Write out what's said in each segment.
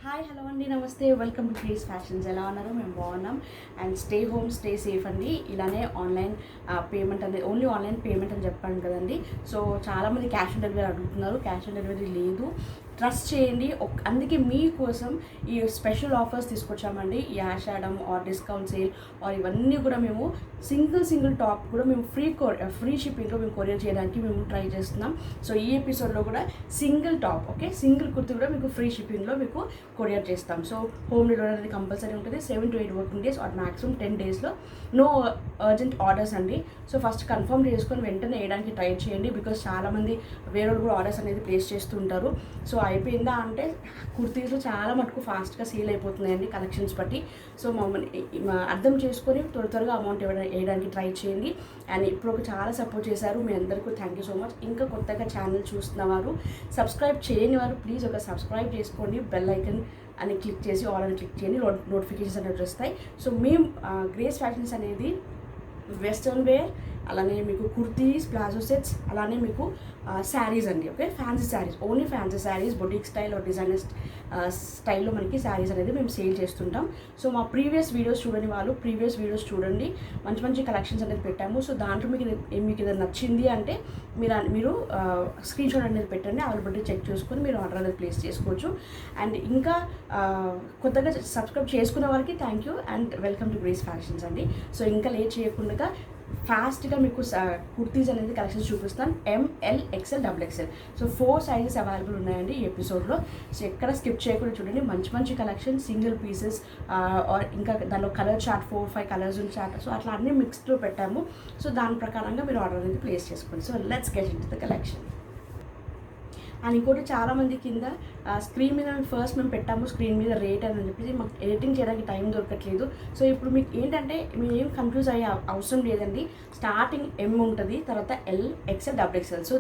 Hi hello అండి, నమస్తే, welcome to craze fashions. ఎలా ఉన్నారు? మేము బాగున్నాం. And stay home stay safe అండి. ఇలానే ఆన్లైన్ పేమెంట్ అనేది ఓన్లీ ఆన్లైన్ పేమెంట్ అని చెప్పాను కదండి. సో చాలామంది క్యాష్ ఆన్ డెలివరీ అడుగుతున్నారు. క్యాష్ ఆన్ డెలివరీ లేదు, ట్రస్ట్ చేయండి. అందుకే మీకోసం ఈ స్పెషల్ ఆఫర్స్ తీసుకొచ్చామండి. ఈ ఆషాఢం ఆర్ డిస్కౌంట్ సేల్ ఆర్ ఇవన్నీ కూడా మేము సింగిల్ టాప్ కూడా మేము ఫ్రీ షిప్పింగ్లో మేము కొరియర్ చేయడానికి మేము ట్రై చేస్తున్నాం. సో ఈ ఎపిసోడ్లో కూడా single top, okay, single kurti కూడా మీకు ఫ్రీ షిప్పింగ్లో మీకు కొరియర్ చేస్తాం. సో హోమ్ డెలివరీ అనేది కంపల్సరీ ఉంటుంది. 7 to 8 working days or maximum 10 డేస్లో. నో అర్జెంట్ ఆర్డర్స్ అండి. సో ఫస్ట్ కన్ఫర్మ్ చేసుకొని వెంటనే వేయడానికి ట్రై చేయండి. బికాస్ చాలామంది వేరే కూడా ఆర్డర్స్ అనేది ప్లేస్ చేస్తూ ఉంటారు. సో అయిపోయిందా అంటే కుర్తీస్ చాలా మటుకు ఫాస్ట్గా సేల్ అయిపోతున్నాయండి కలెక్షన్స్ బట్టి. సో మమ్మల్ని అర్థం చేసుకొని త్వరగా అమౌంట్ వేయడానికి ట్రై చేయండి. అండ్ ఇప్పుడు చాలా సపోర్ట్ చేశారు. మీ అందరికీ థ్యాంక్ యూ సో మచ్. ఇంకా కొత్తగా ఛానల్ చూస్తున్నవారు, సబ్స్క్రైబ్ చేయని వారు ప్లీజ్ ఒక సబ్స్క్రైబ్ చేసుకోండి. బెల్ ఐకన్ అని క్లిక్ చేసి ఆల్ అని క్లిక్ చేయండి. నోటిఫికేషన్స్ అనేవి వస్తాయి. సో మేము గ్రేస్ ఫ్యాషన్స్ అనేది వెస్ట్రన్ వేర్, అలానే మీకు కుర్తీస్, ప్లాజో సెట్స్, అలానే మీకు శారీస్ అండి. Okay, fancy saris, only fancy saris, boutique style or designer స్టైల్లో మనకి శారీస్ అనేది మేము సేల్ చేస్తుంటాం. సో మా ప్రీవియస్ వీడియోస్ చూడని వాళ్ళు ప్రీవియస్ వీడియోస్ చూడండి. మంచి కలెక్షన్స్ అనేది పెట్టాము. సో దాంట్లో మీకు ఏదైనా నచ్చింది అంటే మీరు స్క్రీన్ షాట్ అనేది పెట్టండి. అవైలబిలిటీ చెక్ చేసుకొని మీరు ఆర్డర్ అనేది ప్లేస్ చేసుకోవచ్చు. అండ్ ఇంకా కొత్తగా సబ్స్క్రైబ్ చేసుకున్న వారికి thank you and welcome to grace fashions అండి. సో ఇంకా లేట్ చేయకుండా ఫాస్ట్గా మీకు కుర్తీస్ అనేది కలెక్షన్స్ చూపిస్తాను. ML, XL, XXL. So 4 sizes available ఉన్నాయండి ఈ ఎపిసోడ్లో. సో ఎక్కడ స్కిప్ చేయకుండా చూడండి. మంచి కలెక్షన్, సింగిల్ పీసెస్ ఆర్ ఇంకా దానిలో కలర్ చార్ట్ 4-5 కలర్స్ ఉన్న చార్ట్. సో అట్లా అన్నీ మిక్స్డ్లో పెట్టాము. సో దాని ప్రకారంగా మీరు ఆర్డర్ అనేది ప్లేస్ చేసుకోండి. So let's get into the collection. And ఇంకోటి చాలామంది కింద స్క్రీన్ మీద ఫస్ట్ మేము పెట్టాము స్క్రీన్ మీద రేట్ అని చెప్పేసి మాకు ఎడిటింగ్ చేయడానికి టైం దొరకట్లేదు. సో ఇప్పుడు మీకు ఏంటంటే మీరు ఏం కన్ఫ్యూజ్ అయ్యే అవసరం లేదండి. స్టార్టింగ్ M ఉంటుంది, తర్వాత L, XL, XXL. సో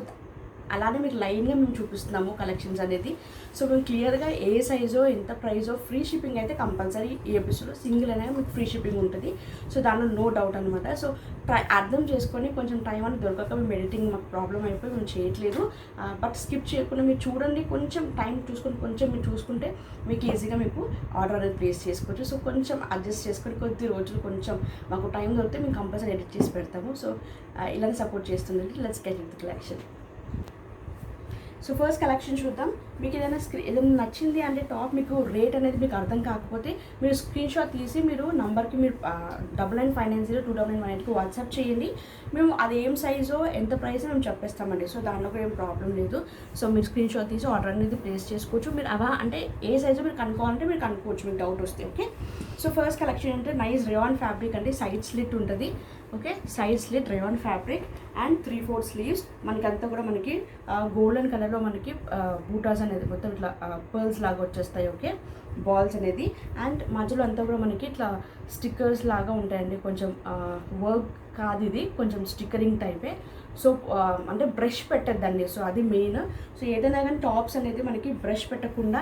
అలానే మీకు లైన్గా మేము చూపిస్తున్నాము కలెక్షన్స్ అనేది. సో మేము క్లియర్గా ఏ సైజో ఎంత ప్రైజో ఫ్రీ షిప్పింగ్ అయితే కంపల్సరీ ఈ ఎపిసోడ్లో సింగిల్ అనేది మీకు ఫ్రీ షిప్పింగ్ ఉంటుంది. సో దానిలో నో డౌట్ అనమాట. సో అర్థం చేసుకొని కొంచెం టైం అనేది దొరకక మేము ఎడిటింగ్ మాకు ప్రాబ్లం అయిపోయి మేము చేయట్లేదు. బట్ స్కిప్ చేయకుండా మీరు చూడండి. కొంచెం టైం చూసుకొని మీరు చూసుకుంటే మీకు ఈజీగా మీకు ఆర్డర్ అనేది ప్లేస్ చేసుకోవచ్చు. సో కొంచెం అడ్జస్ట్ చేసుకొని కొద్ది రోజులు కొంచెం మాకు టైం దొరికితే మేము కంపల్సరీ ఎడిట్ చేసి పెడతాము. సో ఇలానే సపోర్ట్ చేస్తుందండి. Let's get in the collection. So first collection చూద్దాం. మీకు ఏదైనా నచ్చింది అంటే టాప్ మీకు రేట్ అనేది మీకు అర్థం కాకపోతే మీరు స్క్రీన్ షాట్ తీసి మీరు నంబర్కి మీరు 9959029918కి వాట్సాప్ చేయండి. మేము అది ఏం సైజో ఎంత ప్రైస్ మేము చెప్పేస్తామండి. సో దాంట్లో కూడా ఏం ప్రాబ్లం లేదు. సో మీరు స్క్రీన్ షాట్ తీసి ఆర్డర్ అనేది ప్లేస్ చేసుకోవచ్చు. మీరు అంటే ఏ సైజు మీరు కనుక్కోవాలంటే మీరు కనుక్కోవచ్చు మీకు డౌట్ వస్తే. ఓకే, సో ఫస్ట్ కలెక్షన్ అంటే నైస్ రేయాన్ ఫ్యాబ్రిక్ అండి. సైడ్ స్లిట్ ఉంటుంది. Okay, side slit rayon fabric and 3/4 sleeves. మనకంతా కూడా మనకి గోల్డెన్ కలర్లో మనకి బూటాస్ అనేది మొత్తం ఇట్లా పర్ల్స్ లాగా వచ్చేస్తాయి. ఓకే, బాల్స్ అనేది. అండ్ మధ్యలో అంతా కూడా మనకి ఇట్లా స్టిక్కర్స్ లాగా ఉంటాయండి. కొంచెం వర్క్ కాదు, ఇది కొంచెం స్టిక్కరింగ్ టైపే. సో అంటే బ్రష్ పెట్టద్దండి. సో అది మెయిన్. సో ఏదైనా కానీ టాప్స్ అనేది మనకి బ్రష్ పెట్టకుండా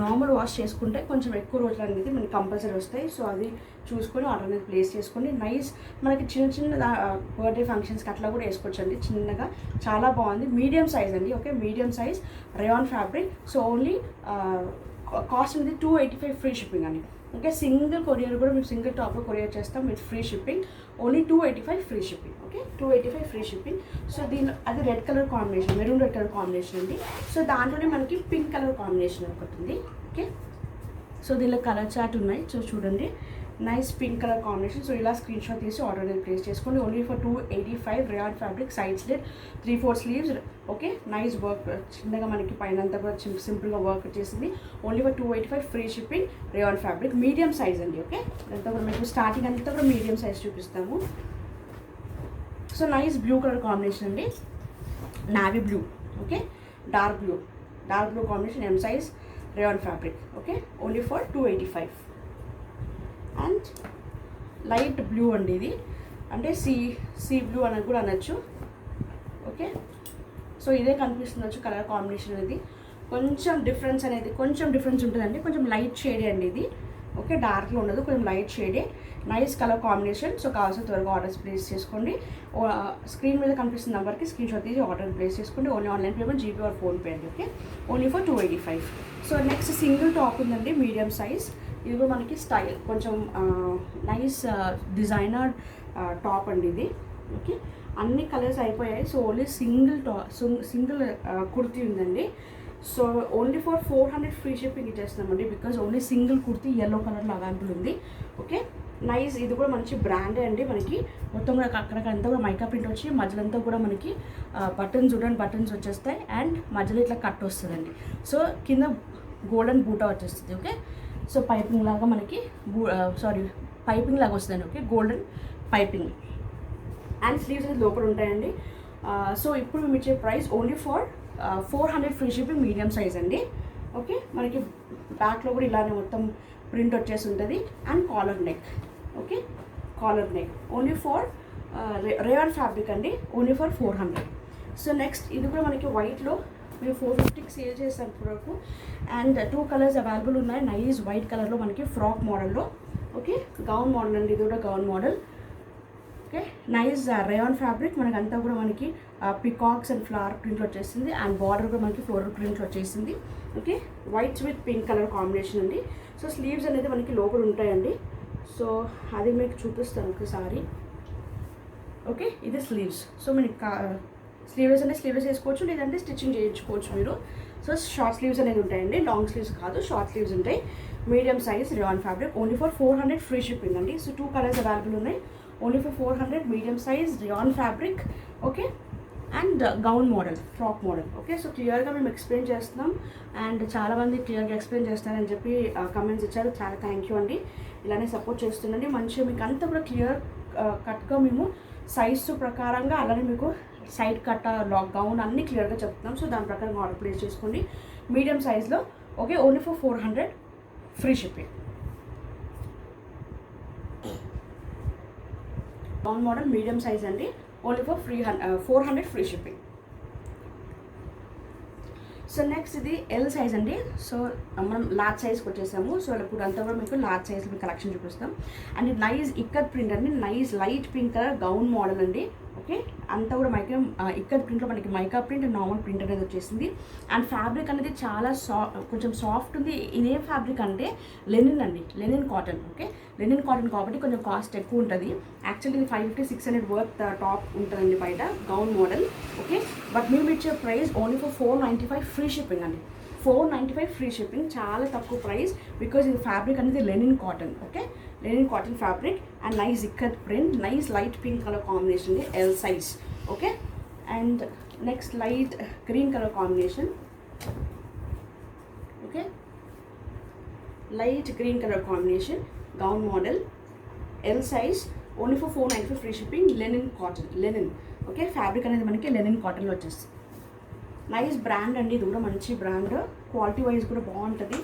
నార్మల్ వాష్ చేసుకుంటే కొంచెం ఎక్కువ రోజులు అనేది మనకి కంపల్సరీ వస్తాయి. సో అది చూసుకొని ఆర్డర్ అనేది ప్లేస్ చేసుకోండి. నైస్ మనకి చిన్న బర్త్డే ఫంక్షన్స్కి అట్లా కూడా వేసుకోవచ్చండి చిన్నగా. చాలా బాగుంది. మీడియం సైజ్ అండి. Okay, medium size rayon fabric. So only cost అనేది 285 ఫ్రీ షిప్పింగ్ అండి. ఓకే, సింగిల్ కొరియర్ కూడా మీకు సింగిల్ టాప్లో కొరియర్ చేస్తాం with free shipping. Only 285 free shipping. Okay, 285 free shipping. So అది red colour combination, maroon red colour combination అండి. So దాంట్లోనే మనకి పింక్ కలర్ కాంబినేషన్ ఒకటి ఉంది. ఓకే, సో దీనిలో కలర్ చార్ట్ ఉన్నాయి. సో చూడండి, nice pink colour combination. So ఇలా స్క్రీన్ షాట్ తీసి ఆర్డర్ అనేది ప్లేస్ చేసుకోండి. Only for 285 rayon fabric, side slit, 3/4 sleeves. Okay, nice work, చిన్నగా మనకి పైన అంతా కూడా సింపుల్గా వర్క్ వచ్చేసింది. Only for 285 free shipping rayon fabric. Medium size అండి. ఓకే, అంతా కూడా మీకు స్టార్టింగ్ అంతా కూడా మీడియం సైజ్ చూపిస్తాము. So nice blue colour combination అండి, navy blue. Okay, dark blue combination, M size rayon fabric. Okay, only for 285. And light blue అండి, ఇది అంటే సీ బ్లూ అనేది కూడా అనొచ్చు. ఓకే, సో ఇదే కనిపిస్తుండొచ్చు కలర్ కాంబినేషన్ అనేది. కొంచెం డిఫరెన్స్ ఉంటుందండి. కొంచెం లైట్ షేడ్ అండి ఇది. ఓకే, డార్క్లో ఉండదు, కొంచెం లైట్ షేడే, నైస్ కలర్ కాంబినేషన్. సో కావాల్సిన త్వరగా ఆర్డర్స్ ప్లేస్ చేసుకోండి. స్క్రీన్ మీద కనిపిస్తున్న నెంబర్కి స్క్రీన్ షాట్ తీసి ఆర్డర్ ప్లేస్ చేసుకోండి. Only online payment, GPay or PhonePe అండి. Okay, only for 285. So next single top ఉందండి, మీడియం సైజ్. ఇది కూడా మనకి స్టైల్ కొంచెం నైస్ డిజైనర్ టాప్ అండి ఇది. ఓకే, అన్ని కలర్స్ అయిపోయాయి. సో ఓన్లీ సింగిల్ కుర్తీ ఉందండి. So only for 400 free shipping ఇచ్చేస్తున్నామండి, because only single kurti yellow కలర్లో అవైలబుల్ ఉంది. Okay, nice. ఇది కూడా మంచి బ్రాండే అండి. మనకి మొత్తం కూడా అక్కడకంతా కూడా మైకా ప్రింట్ వచ్చి మధ్యలో అంతా కూడా మనకి బటన్స్ చూడండి, బటన్స్ వచ్చేస్తాయి అండ్ మధ్యలో ఇట్లా కట్ వస్తుందండి. సో కింద గోల్డెన్ బూటా వచ్చేస్తుంది. ఓకే, సో పైపింగ్ లాగా మనకి పైపింగ్ లాగా వస్తుందండి. Okay, golden piping and sleeves అనేది లోపల ఉంటాయండి. సో ఇప్పుడు మేము ఇచ్చే price only for 400 free shipping, medium size అండి. ఓకే, మనకి బ్యాక్లో కూడా ఇలానే మొత్తం ప్రింట్ వచ్చేసి ఉంటుంది and caller neck. Okay, collar neck only for rayon fabric అండి, ఓన్లీ ఫర్ 400. సో నెక్స్ట్ ఇది కూడా మనకి వైట్లో మేము 450కి సేల్ చేస్తాం ఇప్పటివరకు. అండ్ 2 కలర్స్ అవైలబుల్ ఉన్నాయి. నైస్ వైట్ కలర్లో మనకి ఫ్రాక్ మోడల్లో. ఓకే, గౌన్ మోడల్ అండి, ఇది కూడా gown model. Okay, nice rayon fabric. మనకంతా కూడా మనకి పికాక్స్ అండ్ ఫ్లవర్ ప్రింట్లు వచ్చేసింది అండ్ బార్డర్ కూడా మనకి ఫ్లోరల్ ప్రింట్లు వచ్చేసింది. Okay, whites with pink colour combination అండి. సో స్లీవ్స్ అనేది మనకి లోపల ఉంటాయండి. సో అది మీకు చూపిస్తాను ఒకసారి. ఓకే, ఇది స్లీవ్స్. సో మనకి స్లీవ్లెస్ అంటే స్లీవ్లెస్ వేసుకోవచ్చు, లేదంటే స్టిచ్చింగ్ చేయించుకోవచ్చు మీరు. సో షార్ట్ స్లీవ్స్ అనేది ఉంటాయండి, లాంగ్ స్లీవ్స్ కాదు, షార్ట్ స్లీవ్స్ ఉంటాయి. Medium size rayon fabric, only for 400 free shipping అండి. సో 2 కలర్స్ అవైలబుల్ ఉన్నాయి, only for 400, medium size rayon fabric. Okay, and gown model, frock model. Okay, so క్లియర్గా మేము explain చేస్తున్నాం and చాలామంది క్లియర్గా explain చేస్తారని చెప్పి కమెంట్స్ ఇచ్చారు. చాలా థ్యాంక్ యూ అండి. ఇలానే సపోర్ట్ చేస్తుండండి. మంచిగా మీకు అంతా కూడా క్లియర్ కట్గా మేము సైజు ప్రకారంగా అలానే మీకు సైడ్ కట్, గౌన్ అన్నీ క్లియర్గా చెప్తున్నాం. సో దాని ప్రకారం ఆర్డర్ ప్లేస్ చేసుకోండి మీడియం సైజ్లో. Okay, only for 400 free shipping. Gown model medium size అండి, only for 400 free shipping. So next ఇది ఎల్ సైజ్ అండి. సో మనం లార్జ్ సైజ్కి వచ్చేసాము. సో ఇప్పుడు అంతా కూడా మీకు లార్జ్ సైజ్ మీకు కలెక్షన్ చూపిస్తాం. అండ్ ఇది నైస్ ఇక్కత్ ప్రింట్ అండి, nice light pink colour gown model అండి. ఓకే, అంతా కూడా మైకా ఇక్కత్ ప్రింట్లో మనకి mica print and normal print అనేది వచ్చేసింది. అండ్ ఫ్యాబ్రిక్ అనేది చాలా కొంచెం సాఫ్ట్ ఉంది. ఇదే ఫ్యాబ్రిక్ అంటే లెనిన్ అండి, Lenin cotton. Okay, linen cotton కాబట్టి కొంచెం కాస్ట్ ఎక్కువ ఉంటుంది. యాక్చువల్లీ ఇది 550-600 వర్త్ టాప్ ఉంటుందండి బయట, గౌన్ మోడల్. ఓకే, బట్ మేము ఇచ్చే price only for 495 free shipping అండి. 495 ఫ్రీ షిప్పింగ్, చాలా తక్కువ ప్రైస్ బికాజ్ ఇది ఫ్యాబ్రిక్ అనేది linen cotton. Okay, linen cotton fabric and nice ikat print, nice light pink colour combination, L size. Okay, and next light green colour combination. Okay, light green colour combination, gown model, L size, only for 495 free shipping. Linen cotton, linen. Okay, fabric అనేది మనకి Lenin కాటన్లో వచ్చేస్తుంది. Nice brand అండి, ఇది కూడా మంచి brand, quality wise కూడా బాగుంటుంది.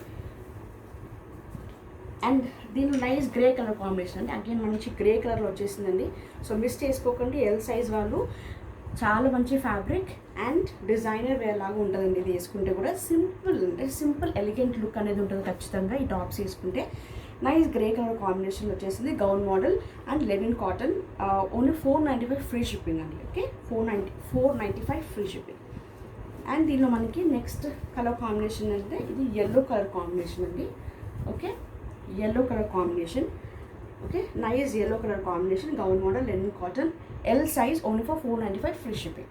అండ్ దీనిలో నైస్ గ్రే కలర్ కాంబినేషన్ అండి, అగైన్ మంచి గ్రే కలర్లో వచ్చేసిందండి. సో మిస్ చేసుకోకండి, ఎల్ సైజ్ వాళ్ళు. చాలా మంచి ఫ్యాబ్రిక్ అండ్ డిజైనర్ వేర్ లాగా ఉంటుందండి ఇది వేసుకుంటే కూడా. సింపుల్ అంటే సింపుల్ ఎలిగెంట్ లుక్ అనేది ఉంటుంది ఖచ్చితంగా ఈ టాప్స్ వేసుకుంటే. నైస్ గ్రే కలర్ కాంబినేషన్ వచ్చేసింది, gown model and linen cotton. Only 495 free shipping అండి. Okay, 495 free shipping. అండ్ దీనిలో మనకి నెక్స్ట్ కలర్ కాంబినేషన్ అంటే ఇది ఎల్లో కలర్ కాంబినేషన్ అండి. Okay, yellow color combination. Okay, nice yellow color combination, gown model, linen cotton, L size, only for 495 free shipping.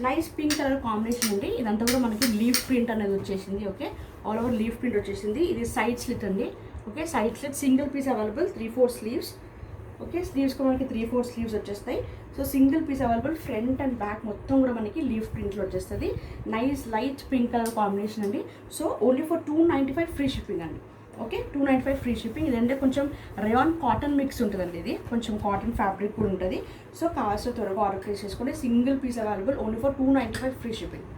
Nice pink colour combination అండి. ఇదంతా కూడా మనకి leaf print అనేది వచ్చేసింది. Okay, all over leaf print వచ్చేసింది. ఇది side slit అండి. Okay, side slit, single piece available, 3/4 sleeves. Okay, స్లీవ్స్కి మనకి 3/4 స్లీవ్స్ వచ్చేస్తాయి. So single piece available, front and back మొత్తం కూడా మనకి లీఫ్ ప్రింట్లో వచ్చేస్తుంది. Nice light pink colour combination అండి. So only for 295 free shipping అండి. Okay, 295 free shipping. ఇదంటే కొంచెం రేయాన్ కాటన్ మిక్స్ ఉంటుందండి, ఇది కొంచెం కాటన్ ఫ్యాబ్రిక్ కూడా ఉంటుంది. సో కావాల్సిన త్వరగా ఆర్డర్ ప్లేస్ చేసుకోండి. Single piece available, only for 295 free shipping.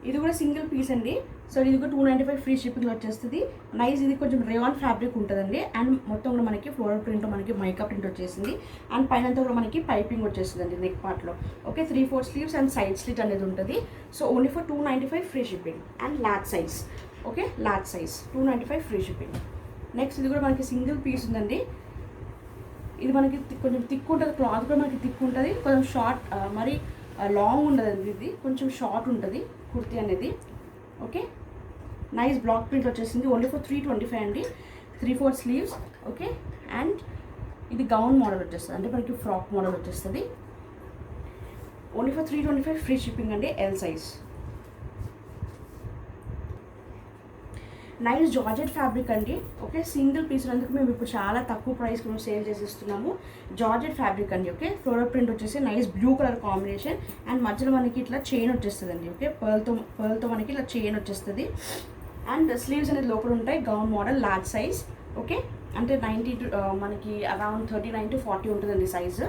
ఇది కూడా సింగిల్ పీస్ అండి. సో ఇది కూడా 295 ఫ్రీ షిప్పింగ్లో వచ్చేస్తుంది. నైస్, ఇది కొంచెం రేయాన్ ఫ్యాబ్రిక్ ఉంటుందండి. అండ్ మొత్తం కూడా మనకి ఫ్లోరల్ ప్రింట్, మనకి మైకా ప్రింట్ వచ్చేసింది. అండ్ పైన కూడా మనకి పైపింగ్ వచ్చేస్తుందండి నెక్ పార్ట్లో. Okay, 3/4 sleeves and side slit అనేది ఉంటుంది. So only for 295 free shipping and large size. Okay, large size 295 free shipping. Next ఇది కూడా మనకి సింగిల్ పీస్ ఉందండి. ఇది మనకి కొంచెం థిక్ ఉంటుంది, క్లాత్ కూడా మనకి థిక్ ఉంటుంది, కొంచెం షార్ట్, మరి లాంగ్ ఉండదండి. ఇది కొంచెం షార్ట్ ఉంటుంది కుర్తీ అనేది. ఓకే, నైస్ బ్లాక్ ప్రింట్ వచ్చేసింది. ఓన్లీ ఫర్ 325 అండి. 3/4 స్లీవ్స్. ఓకే, అండ్ ఇది గౌన్ మోడల్ వచ్చేస్తుంది, అంటే మనకి ఫ్రాక్ మోడల్ వచ్చేస్తుంది. ఓన్లీ ఫర్ 325 ఫ్రీ షిప్పింగ్ అండి, L size. Nice georgette fabric అండి. ఓకే, సింగిల్ పీస్ అందుకు మేము ఇప్పుడు చాలా తక్కువ ప్రైస్కి మేము సేల్ చేసిస్తున్నాము. జార్జెట్ ఫ్యాబ్రిక్ అండి. ఓకే, ఫ్లోరల్ ప్రింట్ వచ్చేసి nice blue colour combination and మధ్యలో మనకి ఇట్లా చైన్ వచ్చేస్తుంది అండి. ఓకే, పర్ల్తో మనకి ఇట్లా చైన్ వచ్చేస్తుంది. అండ్ స్లీవ్స్ అనేది లోపల ఉంటాయి. Gown model, large size. Okay, అంటే 90 to మనకి అరౌండ్ 39 to 40 ఉంటుందండి సైజ్.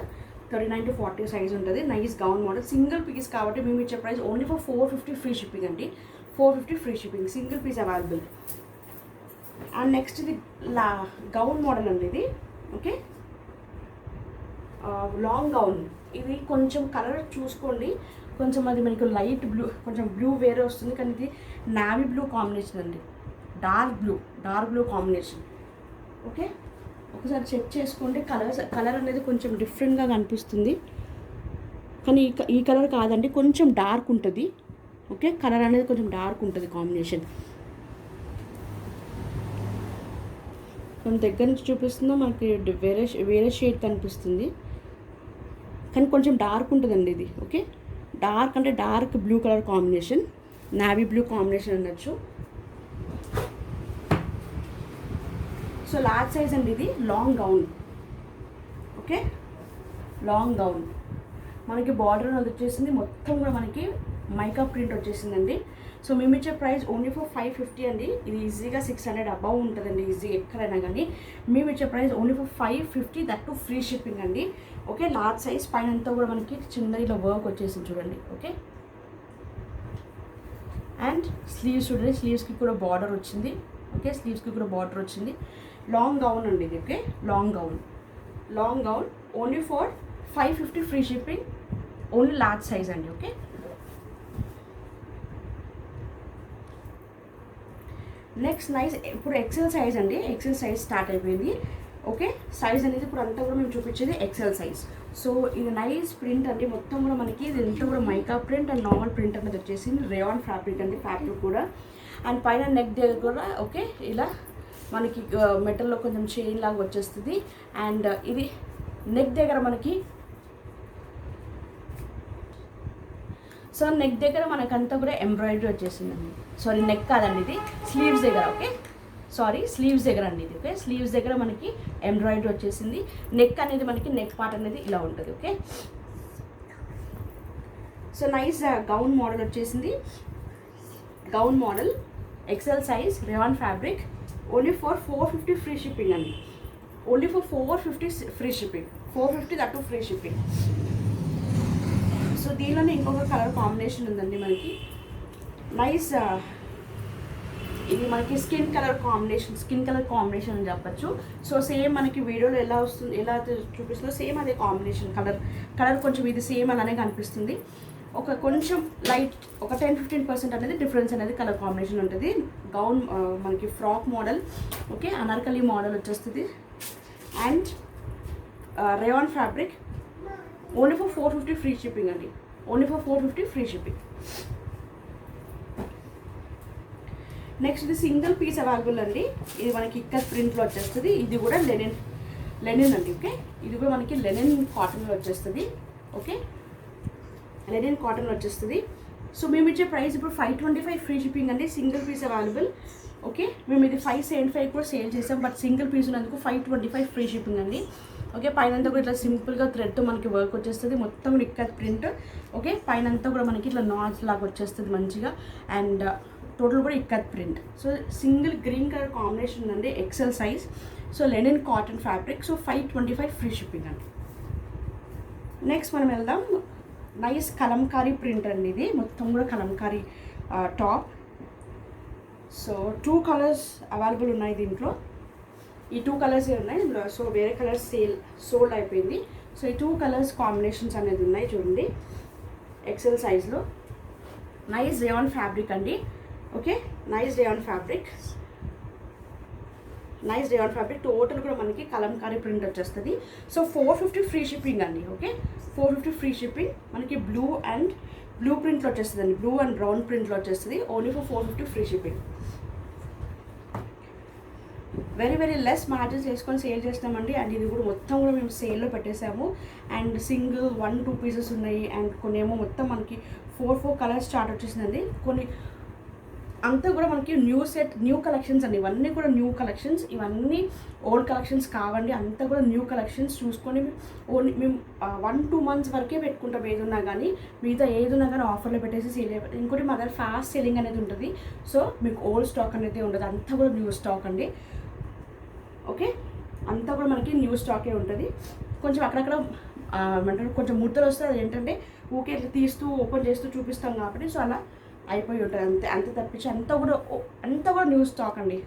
39 to 40 సైజ్ ఉంటుంది. Nice gown model, single piece కాబట్టి మేము ఇచ్చే price only for 450 free shipping అండి. 450 free shipping, single piece available. And next ఇది గౌన్ మోడల్ అండి ఇది. Okay, long gown. ఇది కొంచెం కలర్ చూసుకోండి, కొంచెం అది మనకు లైట్ బ్లూ, కొంచెం బ్లూ వేరే వస్తుంది, కానీ ఇది నావీ బ్లూ కాంబినేషన్ అండి. Dark blue combination. ఓకే, ఒకసారి చెక్ చేసుకోండి. కలర్ అనేది కొంచెం డిఫరెంట్గా కనిపిస్తుంది, కానీ ఈ కలర్ కాదండి, కొంచెం డార్క్ ఉంటుంది. ఓకే, కలర్ అనేది కొంచెం డార్క్ ఉంటుంది కాంబినేషన్. మనం దగ్గర నుంచి చూపిస్తుందో మనకి వేరే షేడ్ కనిపిస్తుంది, కానీ కొంచెం డార్క్ ఉంటుందండి ఇది. ఓకే, డార్క్ అంటే dark blue colour combination, navy blue combination అనొచ్చు. సో లార్జ్ సైజ్ అండి ఇది. Long gown. Okay, long gown మనకి బార్డర్ అనేది వచ్చేసింది. మొత్తం కూడా మనకి మైకా ప్రింట్ వచ్చేసిందండి. సో మేము ఇచ్చే ప్రైస్ ఓన్లీ ఫర్ 550 అండి. ఇది ఈజీగా 600 అబౌవ్ ఉంటుందండి, ఈజీ ఎక్కడైనా కానీ. మేము ఇచ్చే price only for 550, that too free shipping అండి. Okay, large size. పైన అంతా కూడా మనకి చిన్న ఇలా వర్క్ వచ్చేసింది చూడండి. ఓకే, అండ్ స్లీవ్స్ చూడండి, స్లీవ్స్కి కూడా బార్డర్ వచ్చింది. ఓకే, స్లీవ్స్కి కూడా బార్డర్ వచ్చింది. లాంగ్ గౌన్ అండి ఇది. Okay, long gown only for 550 free shipping, only large size అండి. ఓకే, నెక్స్ట్ నైస్, ఇప్పుడు ఎక్సెల్ సైజ్ అండి. ఎక్సెల్ సైజ్ స్టార్ట్ అయిపోయింది. ఓకే, సైజ్ అనేది ఇప్పుడు అంతా కూడా మేము చూపించేది ఎక్సెల్ సైజ్. సో ఇది నైస్ ప్రింట్ అండి. మొత్తం కూడా మనకి ఇది అంతా కూడా mica print and normal print అనేది వచ్చేసింది. రేయాన్ ఫ్యాబ్రిక్ అండి, ఫ్యాబ్రిక్ కూడా. అండ్ పైన నెక్ దగ్గర కూడా ఓకే ఇలా మనకి మెటల్లో కొంచెం చైన్ లాగా వచ్చేస్తుంది. అండ్ ఇది నెక్ దగ్గర మనకి, సో నెక్ దగ్గర మనకంతా కూడా ఎంబ్రాయిడరీ వచ్చేసిందండి. సారీ, నెక్ కాదండి ఇది, స్లీవ్స్ దగ్గర. ఓకే, సారీ, స్లీవ్స్ దగ్గర అండి ఇది. ఓకే, స్లీవ్స్ దగ్గర మనకి ఎంబ్రాయిడరీ వచ్చేసింది. నెక్ అనేది మనకి నెక్ పార్ట్ అనేది ఇలా ఉంటుంది. Okay, so nice gown model వచ్చేసింది. Gown model, XL size, rayon fabric. Only for 450 free shipping అండి. Only for 450 free shipping, 450 that too free shipping. So దీనిలోనే ఇంకొక కలర్ కాంబినేషన్ ఉందండి మనకి. నైస్, ఇది మనకి స్కిన్ కలర్ కాంబినేషన్ అని చెప్పచ్చు. సో సేమ్ మనకి వీడియోలో ఎలా వస్తుంది, ఎలా చూపిస్తుందో సేమ్ అదే కాంబినేషన్. కలర్ కొంచెం ఇది సేమ్ అలానే కనిపిస్తుంది. ఒక కొంచెం లైట్, ఒక 10-15% అనేది డిఫరెన్స్ అనేది కలర్ కాంబినేషన్ ఉంటుంది. గౌన్ మనకి frock model. Okay, Anarkali model వచ్చేస్తుంది. And rayon fabric. Only for 450 free shipping అండి. Only for 450 free shipping. Next ఇది సింగిల్ పీస్ అవైలబుల్ అండి. ఇది మనకి ఇక్కత్ ప్రింట్లో వచ్చేస్తుంది. ఇది కూడా లెనిన్ అండి. ఓకే, ఇది కూడా మనకి లెనిన్ కాటన్లో వచ్చేస్తుంది. ఓకే, లెనిన్ కాటన్లో వచ్చేస్తుంది. సో మేము ఇచ్చే ప్రైస్ ఇప్పుడు 525 ఫ్రీ షిప్పింగ్ అండి. Single piece available. ఓకే, మేము ఇది 575 కూడా సేల్ చేసాం, బట్ సింగిల్ పీస్ ఉన్నందుకు 525 ఫ్రీ షిప్పింగ్ అండి. ఓకే, పైన అంతా కూడా ఇట్లా సింపుల్గా థ్రెడ్తో మనకి వర్క్ వచ్చేస్తుంది. మొత్తం ఇక్కత్ ప్రింట్. ఓకే, పైన అంతా కూడా మనకి ఇట్లా నాట్స్ లాగా వచ్చేస్తుంది మంచిగా. అండ్ టోటల్ కూడా ikat print. So single green colour combination ఉందండి, XL size. So linen cotton fabric. So 525 free shipping అండి. నెక్స్ట్ మనం వెళ్దాం. నైస్ కలంకారీ ప్రింట్ అండి ఇది. మొత్తం కూడా kalamkari top. So 2 colours available ఉన్నాయి దీంట్లో. ఈ 2 కలర్సే ఉన్నాయి. సో వేరే కలర్స్ సోల్డ్ అయిపోయింది. సో ఈ 2 కలర్స్ కాంబినేషన్స్ అనేది ఉన్నాయి చూడండి, ఎక్సెల్ సైజ్లో. నైస్ రేయాన్ ఫ్యాబ్రిక్ అండి. Okay, nice rayon fabric, nice rayon fabric. Total కూడా మనకి కలంకారీ ప్రింట్ వచ్చేస్తుంది. సో 450 ఫ్రీ షిప్పింగ్ అండి. Okay, 450 free shipping. మనకి బ్లూ ప్రింట్లో వచ్చేస్తుంది అండి, బ్లూ అండ్ బ్రౌన్ ప్రింట్లో వచ్చేస్తుంది. Only for 450 free shipping. Very very less margins వేసుకొని సేల్ చేస్తామండి. అండ్ ఇది కూడా మొత్తం కూడా మేము సేల్లో పెట్టేసాము. అండ్ సింగిల్ 1-2 పీసెస్ ఉన్నాయి. అండ్ కొన్ని ఏమో మొత్తం మనకి 4 కలర్స్ స్టార్ట్ వచ్చేసిందండి. కొన్ని అంతా కూడా మనకి న్యూ కలెక్షన్స్ అండి. ఇవన్నీ కూడా న్యూ కలెక్షన్స్, ఇవన్నీ ఓల్డ్ కలెక్షన్స్ కావండి. అంతా కూడా న్యూ కలెక్షన్స్. చూసుకొని ఓన్లీ మేము 1-2 మంత్స్ వరకే పెట్టుకుంటాం ఏదున్నా కానీ. మిగతా ఏదున్నా కానీ ఆఫర్లో పెట్టేసి సేల్ అయిపోతుంది. ఇంకోటి మా దగ్గర ఫాస్ట్ సెల్లింగ్ అనేది ఉంటుంది. సో మీకు ఓల్డ్ స్టాక్ అనేది ఉండదు, అంతా కూడా న్యూ స్టాక్ అండి. ఓకే, అంతా కూడా మనకి న్యూ స్టాకే ఉంటుంది. కొంచెం అక్కడక్కడ ఏమంటారు కొంచెం ముడతలు వస్తే అది ఏంటంటే ఊకే తీస్తూ ఓపెన్ చేస్తూ చూపిస్తాం కాబట్టి సో అలా అయిపోయి ఉంటుంది. అంతే తప్పించి అంతా కూడా న్యూ స్టాక్ అండి.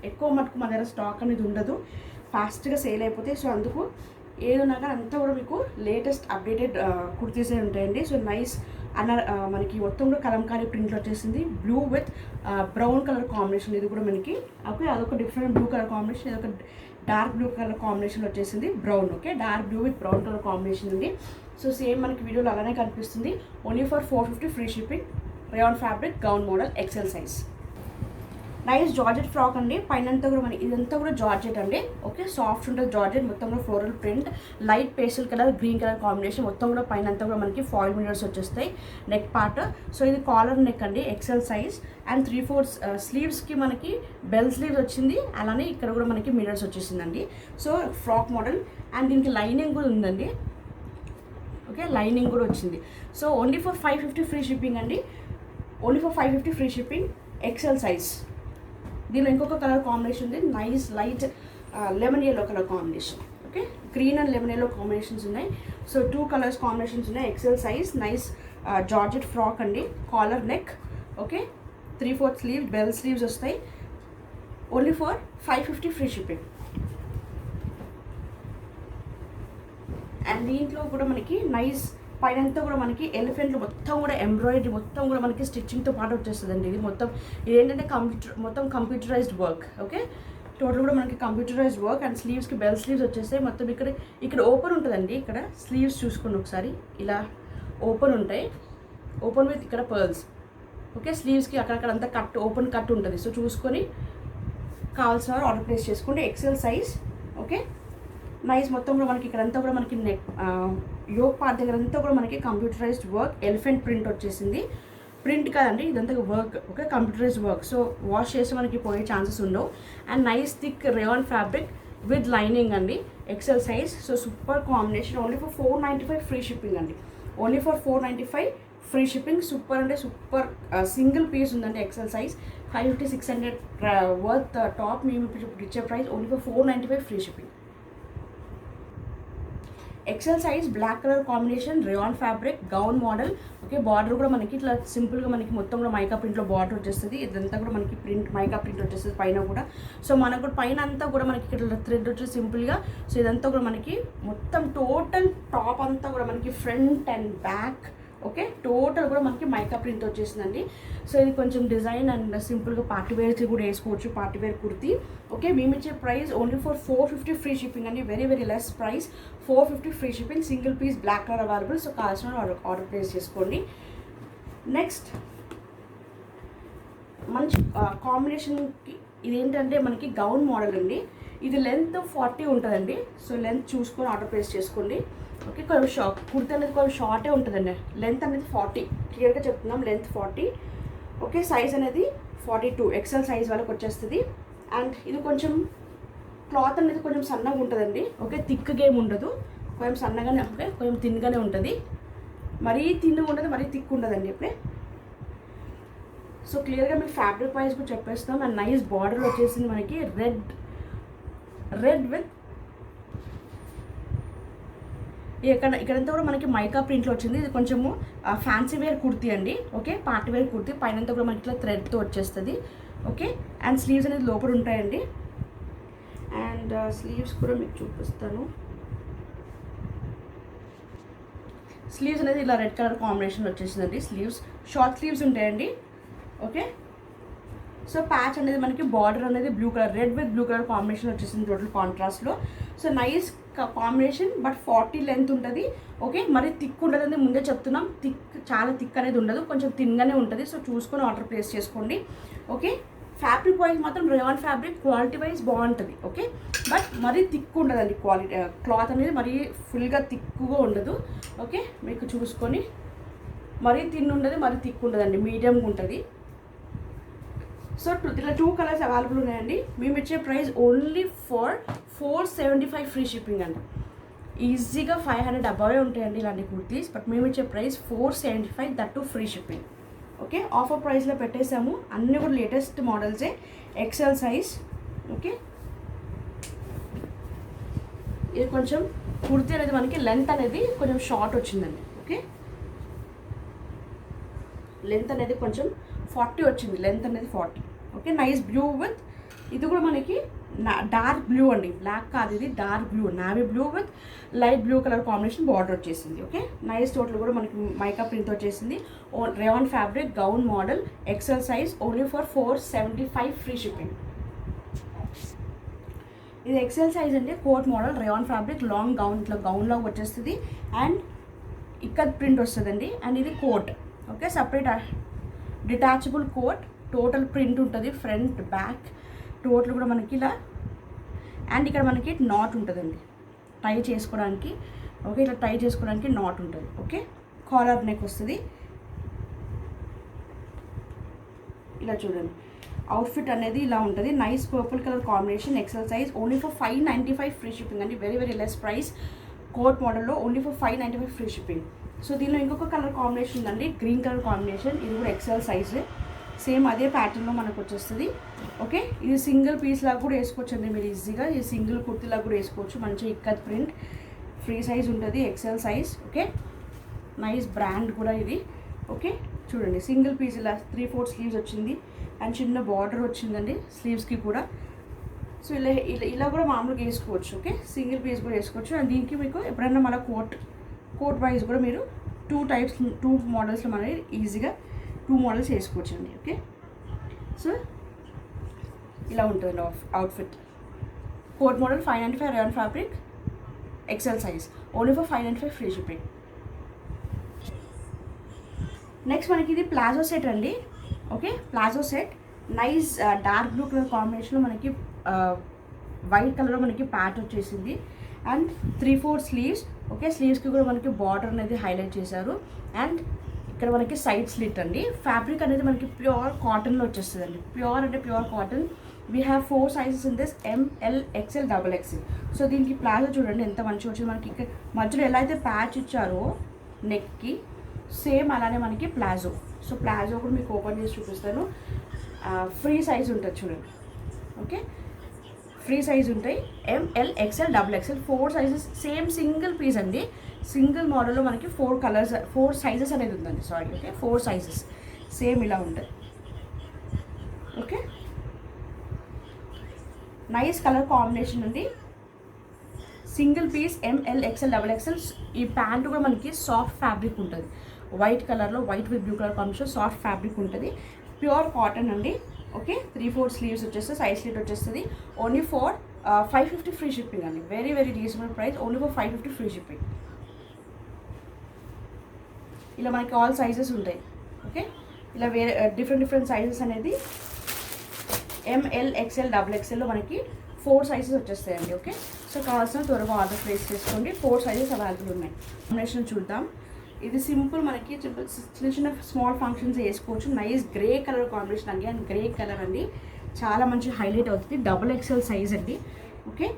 ఎక్కువ మటుకు మన దగ్గర స్టాక్ అనేది ఉండదు, ఫాస్ట్గా సేల్ అయిపోతాయి. సో అందుకు ఏదున్నా కానీ అంతా కూడా మీకు లేటెస్ట్ అప్డేటెడ్ కుర్తీసే ఉంటాయండి. సో నైస్ మనకి మొత్తం కూడా కలంకారీ ప్రింట్లో వచ్చేసింది. Blue with brown colour combination. ఇది కూడా మనకి ఓకే, అదొక డిఫరెంట్ బ్లూ కలర్ కాంబినేషన్. ఇదొక డార్క్ బ్లూ కలర్ కాంబినేషన్ వచ్చేసింది, brown. Okay, dark blue with brown colour combination ఉంది. సో సేమ్ మనకి వీడియోలో అలానే కనిపిస్తుంది. Only for 450 free shipping. Rayon fabric, gown model, XL size. Nice georgette frock అండి. పైనంతా కూడా మనకి ఇదంతా కూడా జార్జెట్ అండి. ఓకే, సాఫ్ట్ ఉంటుంది జార్జెట్. మొత్తం కూడా floral print, light pastel colour, green colour combination. మొత్తం కూడా పైనంతా కూడా మనకి ఫాయిల్ మిరర్స్ వచ్చేస్తాయి నెక్ పార్ట్. సో ఇది కాలర్ నెక్ అండి, ఎక్సెల్ సైజ్. అండ్ 3/4 స్లీవ్స్కి మనకి బెల్ స్లీవ్స్ వచ్చింది. అలానే ఇక్కడ కూడా మనకి మిరర్స్ వచ్చేసిందండి. So frock model. అండ్ దీనికి లైనింగ్ కూడా ఉందండి. ఓకే, లైనింగ్ కూడా వచ్చింది. So only for 550 free shipping అండి. Only for 550 free shipping, XL size. దీనిలో ఇంకొక కలర్ కాంబినేషన్ ఉంది, nice light lemon yellow colour combination. Okay, green and lemon yellow combinations ఉన్నాయి. సో 2 కలర్స్ కాంబినేషన్స్ ఉన్నాయి, XL size. Nice georgette frock అండి, collar neck. Okay, 3/4 sleeve, bell sleeves వస్తాయి. Only for 550 free shipping. And దీంట్లో కూడా మనకి nice పైనంతా కూడా మనకి ఎలిఫెంట్లు మొత్తం కూడా ఎంబ్రాయిడరీ మొత్తం కూడా మనకి స్టిచ్చింగ్తో పాటు వచ్చేస్తుందండి. ఇది మొత్తం ఏంటంటే కంప్యూటరైజ్డ్ వర్క్. ఓకే, టోటల్ కూడా మనకి కంప్యూటరైజ్డ్ వర్క్. అండ్ స్లీవ్స్కి బెల్ స్లీవ్స్ వచ్చేస్తాయి. మొత్తం ఇక్కడ ఓపెన్ ఉంటుందండి. ఇక్కడ స్లీవ్స్ చూసుకోండి ఒకసారి, ఇలా ఓపెన్ ఉంటాయి, ఓపెన్ విత్ ఇక్కడ పర్ల్స్. ఓకే, స్లీవ్స్కి అక్కడక్కడ అంతా ఓపెన్ కట్ ఉంటుంది. సో చూసుకొని కావాల్సిన వారు ఆర్డర్ ప్లేస్ చేసుకోండి, ఎక్సెల్ సైజ్. Okay, nice. మొత్తం కూడా మనకి ఇక్కడంతా కూడా మనకి నెక్ యోక్ పార్ట్ దగ్గర అంతా కూడా మనకి కంప్యూటరైజ్డ్ వర్క్, ఎలిఫెంట్ ప్రింట్ వచ్చేసింది. ప్రింట్ కాదండి, ఇదంతా work. Okay, computerised work. So wash చేసి మనకి పోయే ఛాన్సెస్ ఉండవు. And nice thick rayon fabric with lining అండి, XL size. So super combination. Only for 495 free shipping అండి. Only for 495 free shipping. Super అంటే సూపర్. సింగిల్ పీస్ ఉందండి, XL size. 550-600 worth top మేము ఇచ్చే price only for 495 free shipping. XL size, black colour combination, rayon fabric, gown model. Okay, border కూడా మనకి ఇట్లా సింపుల్గా మనకి మొత్తం కూడా మైకా ప్రింట్లో బార్డర్ వచ్చేస్తుంది. ఇదంతా కూడా మనకి మైకా ప్రింట్ వచ్చేస్తుంది పైన కూడా. సో మనకు కూడా పైన అంతా కూడా మనకి ఇట్లా థ్రెడ్ వచ్చేసి సింపుల్గా. సో ఇదంతా కూడా మనకి మొత్తం టోటల్ టాప్ అంతా కూడా మనకి front and back. Okay, total కూడా మనకి మైకా ప్రింట్ వచ్చేసిందండి. సో ఇది కొంచెం డిజైన్ అండ్ సింపుల్గా పార్టీ వేర్కి కూడా వేసుకోవచ్చు, పార్టీ వేర్ కుర్తీ. ఓకే, మేము ఇచ్చే price only for 450 free shipping అండి. Very very less price, 450 free shipping. Single piece black colour available. So కావాల్సిన ఆర్డర్ ప్లేస్ చేసుకోండి. నెక్స్ట్ మంచి కాంబినేషన్కి ఇదేంటంటే మనకి గౌన్ మోడల్ అండి. ఇది లెంత్ 40 ఉంటుందండి. సో లెంత్ చూసుకొని ఆర్డర్ ప్లేస్ చేసుకోండి. ఓకే, కొంచెం కుర్తీ అనేది కొంచెం షార్టే ఉంటుందండి. లెంత్ అనేది 40, క్లియర్గా చెప్తున్నాం, లెంత్ 40. ఓకే, సైజ్ అనేది 42 ఎక్సెల్ సైజ్ వాళ్ళకి వచ్చేస్తుంది. అండ్ ఇది కొంచెం క్లాత్ అనేది కొంచెం సన్నగా ఉంటుందండి. ఓకే, థిక్గా ఏమి ఉండదు, కొంచెం సన్నగానే. ఓకే, కొంచెం థిన్గానే ఉంటుంది, మరీ థిన్గా ఉండదు, మరీ థిక్ ఉండదండి. ఇప్పుడే సో క్లియర్గా మీకు ఫ్యాబ్రిక్ వైజ్ కూడా చెప్పేస్తాం. అండ్ నైస్ బార్డర్ వచ్చేసింది మనకి రెడ్ విత్ ఇక్కడంతా కూడా మనకి మైకా ప్రింట్లో వచ్చింది. ఇది కొంచెము ఫ్యాన్సీ వేర్ కుర్తీ అండి. Okay, party wear kurti. పైనంతా కూడా మనకి ఇట్లా థ్రెడ్తో వచ్చేస్తుంది. ఓకే, అండ్ స్లీవ్స్ అనేది లోపల ఉంటాయండి. అండ్ స్లీవ్స్ కూడా మీకు చూపిస్తాను. స్లీవ్స్ అనేది ఇలా రెడ్ కలర్ కాంబినేషన్ వచ్చేసిందండి. స్లీవ్స్ షార్ట్ స్లీవ్స్ ఉంటాయండి. ఓకే, సో ప్యాచ్ అనేది మనకి బార్డర్ అనేది blue colour, red with blue colour combination వచ్చేసింది టోటల్ కాంట్రాస్ట్లో. So nice combination, but 40 length ఉంటుంది. ఓకే, మరి థిక్ ఉండదని ముందే చెప్తున్నాం. చాలా థిక్ అనేది ఉండదు, కొంచెం థిన్గానే ఉంటుంది. సో చూసుకొని ఆర్డర్ ప్లేస్ చేసుకోండి. ఓకే, ఫ్యాబ్రిక్ వైజ్ మాత్రం రేయాన్ ఫ్యాబ్రిక్ క్వాలిటీ వైజ్ బాగుంటుంది. ఓకే, బట్ మరీ థిక్ ఉండదండి. క్లాత్ అనేది మరీ ఫుల్గా థిక్గా ఉండదు. ఓకే, మీకు చూసుకొని మరీ థిన్ ఉండదు, మరీ థిక్ ఉండదండి, మీడియంగా ఉంటుంది. సో ఇలా 2 కలర్స్ అవైలబుల్ ఉన్నాయండి. మేము ఇచ్చే price only for 475 free shipping అంట. ఈజీగా 500 అబవే ఉంటాయండి ఇలాంటి కుర్తీస్, బట్ మేము ఇచ్చే price 475, that too free shipping. Okay, offer ప్రైస్లో పెట్టేసాము. అన్నీ కూడా లేటెస్ట్ మోడల్సే, ఎక్సెల్ సైజ్. ఓకే, ఇది కొంచెం కుర్తీ అనేది మనకి లెంత్ అనేది కొంచెం షార్ట్ వచ్చిందండి. ఓకే, లెంత్ అనేది కొంచెం 40 వచ్చింది, లెంత్ అనేది 40. ఓకే, నైస్ బ్లూ విత్, ఇది కూడా మనకి డార్క్ బ్లూ అండి, బ్లాక్ కాదు, ఇది dark blue, navy blue with light blue colour combination border వచ్చేసింది. ఓకే, నైస్ టోటల్ కూడా మనకి మైకా ప్రింట్ వచ్చేసింది. Rayon fabric gown model, XL size, only for 475 free shipping. ఇది ఎక్సెల్ సైజ్ అండి, coat model, rayon fabric, long gown, ఇట్లా gown లాగా వచ్చేస్తుంది. And ikat print వస్తుందండి. అండ్ ఇది coat. Okay, separate detachable coat, total print ఉంటుంది, front back total కూడా మనకి ఇలా. అండ్ ఇక్కడ మనకి నాట్ ఉంటుందండి టై చేసుకోవడానికి. ఓకే, ఇట్లా టై చేసుకోవడానికి నాట్ ఉంటుంది. ఓకే, కాలర్ నెక్ వస్తుంది. ఇలా చూడండి, అవుట్ఫిట్ అనేది ఇలా ఉంటుంది. Nice purple colour combination, XL size, only for 595 free shipping అండి. Very very less price. Coat మోడల్లో only for 595 free shipping. So దీనిలో ఇంకొక కలర్ కాంబినేషన్ ఉందండి, గ్రీన్ కలర్ కాంబినేషన్. ఇది కూడా ఎక్సెల్ సైజ్, సేమ్ అదే ప్యాటర్న్లో మనకు వచ్చేస్తుంది. ఓకే, ఇది సింగిల్ పీస్ లాగా కూడా వేసుకోవచ్చు అండి మీరు ఈజీగా. ఇది సింగిల్ కుర్తీలాగా కూడా వేసుకోవచ్చు. మంచిగా ఇక్కత్ ప్రింట్, ఫ్రీ సైజ్ ఉంటుంది, XL size. Okay, nice brand కూడా ఇది. ఓకే, చూడండి సింగిల్ పీస్ ఇలా 3/4 స్లీవ్స్ వచ్చింది. అండ్ చిన్న బార్డర్ వచ్చిందండి స్లీవ్స్కి కూడా. సో ఇలా కూడా మామూలుగా వేసుకోవచ్చు. ఓకే, సింగిల్ పీస్ కూడా వేసుకోవచ్చు. అండ్ దీనికి మీకు ఎప్పుడైనా మన కోట్ వైజ్ కూడా మీరు 2 మోడల్స్లో మనకి ఈజీగా 2 మోడల్స్ వేసుకోవచ్చు అండి. ఓకే, సో ఇలా ఉంటుంది outfit. Coat model 595 rayon fabric, XL size, only for 595 free shipping. Next మనకి ఇది ప్లాజో సెట్ అండి. Okay, palazzo set, nice dark blue colour కాంబినేషన్లో మనకి వైట్ కలర్లో మనకి ప్యాట్ వచ్చేసింది. And 3/4 sleeves. ఓకే, స్లీవ్స్కి కూడా మనకి బార్డర్ అనేది హైలైట్ చేశారు. అండ్ ఇక్కడ మనకి సైడ్ స్లిట్ అండి. ఫ్యాబ్రిక్ అనేది మనకి ప్యూర్ కాటన్లో వచ్చేస్తుంది అండి. ప్యూర్ అంటే pure cotton. We have 4 sizes in this, ML, XL, XXL. So దీనికి ప్లాజో చూడండి ఎంత మంచిగా వచ్చింది. మనకి ఇక్కడ మధ్యలో ఎలా అయితే ప్యాచ్ ఇచ్చారో నెక్కి, సేమ్ అలానే మనకి ప్లాజో. సో ప్లాజో కూడా మీకు ఓపెన్ చేసి చూపిస్తాను. ఫ్రీ సైజ్ ఉంటుంది చూడండి. ఓకే, ఫ్రీ సైజ్ ఉంటాయి, ML, XL, XXL, 4 sizes, same single piece అండి. సింగిల్ మోడల్లో మనకి 4 కలర్స్, 4 సైజెస్ అనేది ఉందండి. సారీ, ఓకే, 4 సైజెస్ సేమ్ ఇలా ఉంటాయి. ఓకే, నైస్ కలర్ కాంబినేషన్ ఉంది. Single piece, ML, XL, XXL. ఈ ప్యాంట్ కూడా మనకి సాఫ్ట్ ఫ్యాబ్రిక్ ఉంటుంది, వైట్ కలర్లో, white with blue colour combination, soft fabric ఉంటుంది, ప్యూర్ కాటన్ అండి. ఓకే, 3/4 స్లీవ్స్ వచ్చేస్తుంది, సైడ్ స్లీట్ వచ్చేస్తుంది. ఓన్లీ ఫర్ 550 ఫ్రీ షిప్పింగ్ అండి. Very very reasonable price, only for 550 free shipping. ఇలా మనకి ఆల్ సైజెస్ ఉంటాయి. ఓకే, ఇలా వేరే డిఫరెంట్ సైజెస్ అనేది ML, XL, XXLలో మనకి 4 సైజెస్ వచ్చేస్తాయండి. ఓకే, సో కావాల్సిన త్వరగా ఆర్డర్ ప్లేస్ చేసుకోండి. 4 సైజెస్ అవైలబుల్ ఉన్నాయి. కాంబినేషన్ చూద్దాం. ఇది సింపుల్, మనకి చిన్న స్మాల్ ఫంక్షన్స్ వేసుకోవచ్చు. నైస్ గ్రే కలర్ కాంబినేషన్ అండి. అండ్ గ్రే కలర్ అండి చాలా మంచి హైలైట్ అవుతుంది. XXL సైజ్ అండి. ఓకే,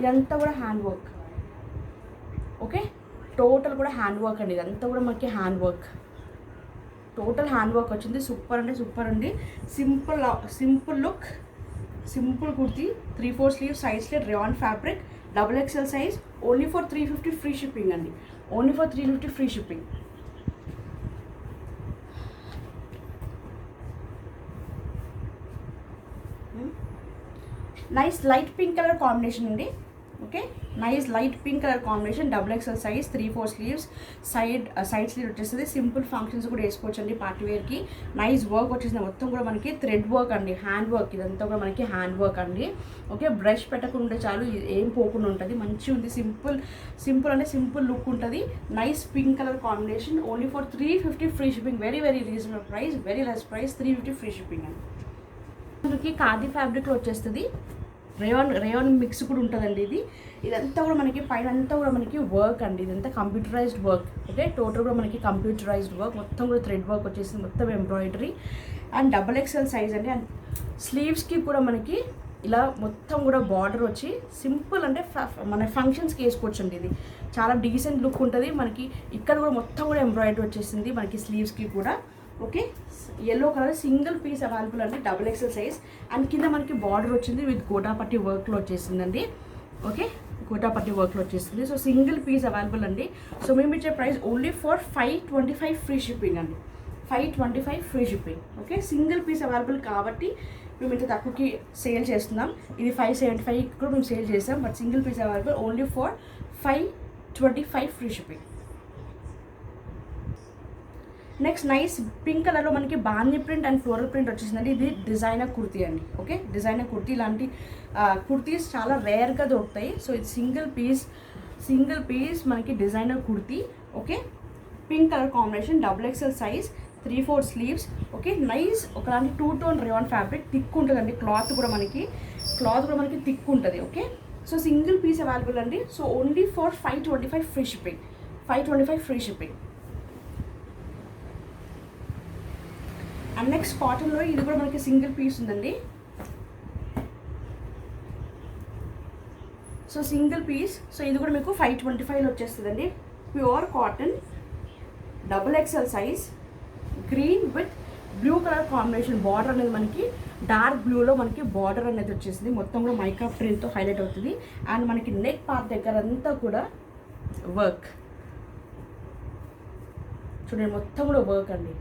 ఇదంతా కూడా హ్యాండ్ వర్క్. ఓకే, టోటల్ కూడా హ్యాండ్ వర్క్ అండి. ఇదంతా కూడా మనకి hand work, total hand work వచ్చింది. సూపర్ అంటే సూపర్ అండి. Simple look, simple kurti, 3/4 sleeve, size sleeve, rayon fabric, XXL size, only for 350 free shipping అండి, only for 350 free shipping. Nice light pink colour combination అండి. Okay, nice light pink colour combination, double XL size, 3/4 sleeves, side sleeve వచ్చేస్తుంది. Simple functions కూడా వేసుకోవచ్చు అండి party వేర్కి. Nice work వచ్చేసింది, మొత్తం కూడా మనకి థ్రెడ్ వర్క్ అండి, హ్యాండ్ వర్క్, ఇదంతా కూడా మనకి హ్యాండ్ వర్క్ అండి. ఓకే, బ్రష్ పెట్టకుండా చాలు, ఏం పోకుండా ఉంటుంది, మంచిగా ఉంది. సింపుల్ అంటే సింపుల్ లుక్ ఉంటుంది. Nice pink colour combination, only for 350 free shipping. Very very reasonable price, very less price, 350 free shipping అండి. మనకి ఖాదీ ఫ్యాబ్రిక్లో వచ్చేస్తుంది, రేయాన్ మిక్స్ కూడా ఉంటుందండి. ఇదంతా కూడా మనకి పైన అంతా కూడా మనకి వర్క్ అండి, ఇదంతా కంప్యూటరైజ్డ్ వర్క్. ఓకే, టోటల్ కూడా మనకి కంప్యూటరైజ్డ్ వర్క్, మొత్తం కూడా థ్రెడ్ వర్క్ వచ్చేసింది, మొత్తం embroidery. And double XL size అండి. అండ్ స్లీవ్స్కి కూడా మనకి ఇలా మొత్తం కూడా బార్డర్ వచ్చి సింపుల్ అంటే మన ఫంక్షన్స్కి వేసుకోవచ్చు అండి. ఇది చాలా డీసెంట్ లుక్ ఉంటుంది మనకి. ఇక్కడ కూడా మొత్తం కూడా ఎంబ్రాయిడరీ వచ్చేసింది మనకి స్లీవ్స్కి కూడా. Okay, yellow colour single piece available అండి, డబుల్ ఎక్స్ఎల్ సైజ్. అండ్ కింద మనకి బార్డర్ వచ్చింది విత్ గోటాపట్టి వర్క్లో వచ్చేసిందండి. ఓకే, గోటాపట్టి వర్క్లో వచ్చేసింది. సో సింగిల్ పీస్ అవైలబుల్ అండి. సో మేము ఇచ్చే price only for 525 free shipping అండి, 525 free shipping. Okay, single piece available కాబట్టి మేము ఇంత తక్కువకి సేల్ చేస్తున్నాం. ఇది 575 కూడా మేము సేల్ చేస్తాం, but single piece available only for 525 free shipping. Next nice pink కలర్లో మనకి బాందీ ప్రింట్ అండ్ ఫ్లోరల్ ప్రింట్ వచ్చేసిందండి. ఇది డిజైనర్ కుర్తీ అండి. ఓకే, డిజైనర్ కుర్తీ, ఇలాంటి కుర్తీస్ చాలా రేర్గా దొరుకుతాయి. సో ఇది సింగిల్ పీస్ మనకి designer kurti. Okay, pink colour combination, double XL size, 3/4 sleeves. Okay, nice ఒకలాంటి 2 టోన్ రేయాన్ ఫ్యాబ్రిక్, థిక్ ఉంటుందండి. క్లాత్ కూడా మనకి థిక్ ఉంటుంది. Okay, so single piece available అండి. So only for 525 free shipping, 525 free shipping. And next కాటన్లో ఇది కూడా మనకి సింగిల్ పీస్ ఉందండి. సో సింగిల్ పీస్, సో ఇది కూడా మీకు 525లో వచ్చేస్తుందండి. Pure cotton, double XL size, green with blue colour combination. Border అనేది మనకి డార్క్ బ్లూలో మనకి బార్డర్ అనేది వచ్చేసింది, మొత్తం కూడా మైకా ప్రింట్తో హైలైట్ అవుతుంది. అండ్ మనకి నెక్ పార్ట్ దగ్గర అంతా కూడా వర్క్ చూడండి, మొత్తం కూడా వర్క్ అండి,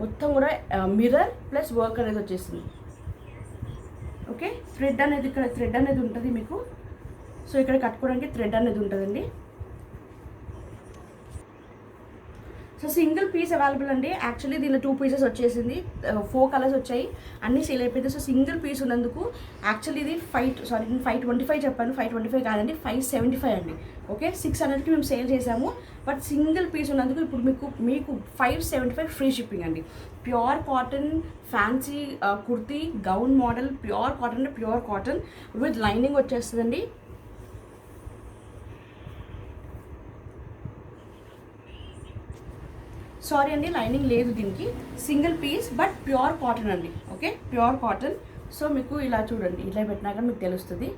మొత్తం కూడా మిర్రర్ ప్లస్ వర్క్ అనేది వచ్చేసింది. ఓకే, థ్రెడ్ అనేది ఉంటుంది మీకు. సో ఇక్కడ కట్టుకోవడానికి థ్రెడ్ అనేది ఉంటుందండి. సో సింగిల్ పీస్ అవైలబుల్ అండి. యాక్చువల్లీ దీనిలో 2 పీసెస్ వచ్చేసింది, 4 కలర్స్ వచ్చాయి, అన్నీ సేల్ అయిపోయింది. సో సింగిల్ పీస్ ఉన్నందుకు యాక్చువల్లీ ఇది 525 చెప్పాను, 525 కాదండి, 575 అండి. ఓకే, 600కి మేము సేల్ చేసాము, బట్ సింగిల్ పీస్ ఉన్నందుకు ఇప్పుడు మీకు 575 ఫ్రీ షిప్పింగ్ అండి. Pure cotton fancy kurti gown model, pure cotton అంటే ప్యూర్ కాటన్ విత్ లైనింగ్ వచ్చేస్తుందండి. సారీ అండి, లైనింగ్ లేదు దీనికి, single piece but pure cotton అండి. Okay, pure cotton. సో మీకు ఇలా చూడండి, ఇట్లా పెట్టినాక మీకు తెలుస్తుంది,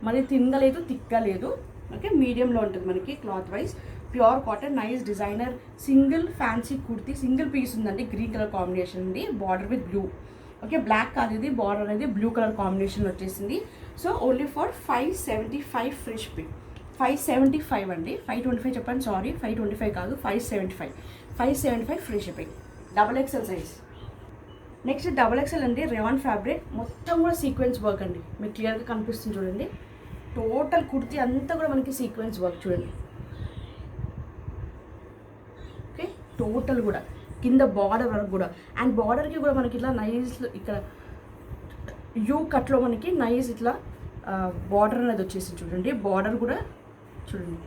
మరి తినగలేదు తిక్కగా లేదు. ఓకే, మీడియంలో ఉంటుంది మనకి cloth wise. Pure cotton, nice designer single fancy kurti, single piece ఉందండి, గ్రీన్ కలర్ కాంబినేషన్ ఉంది, border with blue. Okay, black కాదు ఇది, బార్డర్ అనేది బ్లూ కలర్ కాంబినేషన్ వచ్చేసింది. So only for 575 free shipping, 575 అండి. 525 చెప్పండి, సారీ 525 కాదు, 575 free shipping, double XL size. Next double XL అండి, రేయాన్ ఫ్యాబ్రిక్, మొత్తం కూడా సీక్వెన్స్ వర్క్ అండి, మీకు క్లియర్గా కనిపిస్తుంది చూడండి. టోటల్ కుర్తీ అంతా కూడా మనకి సీక్వెన్స్ వర్క్ చూడండి. ఓకే, టోటల్ కూడా కింద బార్డర్ వరకు కూడా, అండ్ బార్డర్కి కూడా మనకి ఇట్లా నైస్, ఇక్కడ యూ కట్లో మనకి నైస్ ఇట్లా బార్డర్ అనేది వచ్చేసి చూడండి. బార్డర్ కూడా చూడండి,